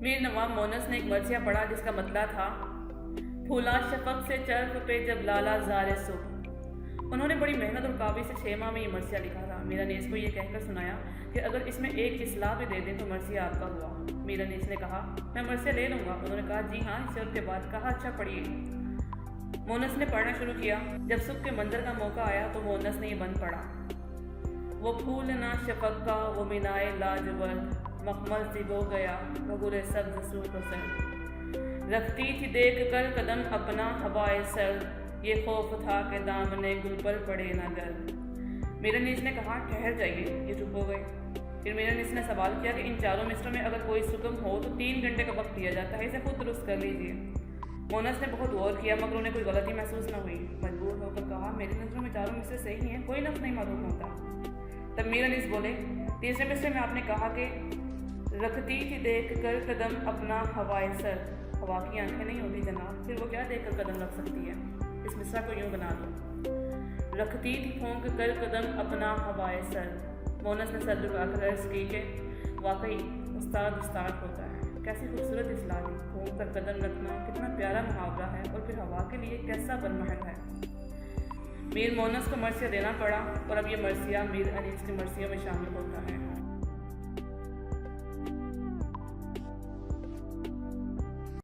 मीर नवाब मोनस ने एक मरसिया पढ़ा जिसका मतलब था फूला शफक से चरख पे जब लाला ज़ारे सुख। उन्होंने बड़ी मेहनत और काबी से 6 माह में ये मरसिया लिखा था। मीर अनीस को ये कहकर सुनाया कि अगर इसमें एक इस्लाह भी दे दें तो मरसिया आपका हुआ। मीर अनीस ने कहा मैं मरसिया ले लूँगा। उन्होंने कहा जी हाँ। इसे उसके बाद कहा अच्छा पढ़िए। मोनस ने पढ़ना शुरू किया। जब सुख के मंजर का मौका आया तो मोनस ने ये बंद पढ़ा। वो फूल ना शफक का वो मीनाए लाजवंत मखमल सिबो गया भगुरे सब्ज सूख सर। रखती थी देख कर कदम अपना हवाए सर ये खौफ था कि दामने गुल पर पड़े ना गर। मीर अनीस ने कहा ठहर जाइए। ये चुप हो गए। फिर मीर अनीस ने सवाल किया कि इन चारों मिसरों में अगर कोई सुकम हो तो 3 घंटे का वक्त दिया जाता है, इसे खुद दुरुस्त कर लीजिए। मोनस ने बहुत गौर किया मगर उन्हें कोई गलती महसूस न हुई। मजबूर होकर कहा मेरी नज़रों में चारों मिसरे सही हैं, कोई लफ्ज़ नहीं मालूम होता। तब मीर अनीस बोले तीसरे मिसरे में आपने कहा कि रखती थी देख कर कदम अपना हवाए सर। हवा की आंखें नहीं होती जनाब, फिर वो क्या देख कर कदम रख सकती है। इस मिसरा को यूँ बना दो रखती थी फूंक कर कदम अपना हवाए सर। मोनस ने सर झुकाकर अर्ज़ की कि वाकई उस्ताद उस्ताद होता है। कैसी खूबसूरत इस्लाह दी। फूंक कर कदम रखना कितना प्यारा मुहावरा है और फिर हवा के लिए कैसा बरमहल है। मीर मोनस को मरसिया देना पड़ा और अब ये मरसिया मीर अनीस की मरसियों में शामिल होता है।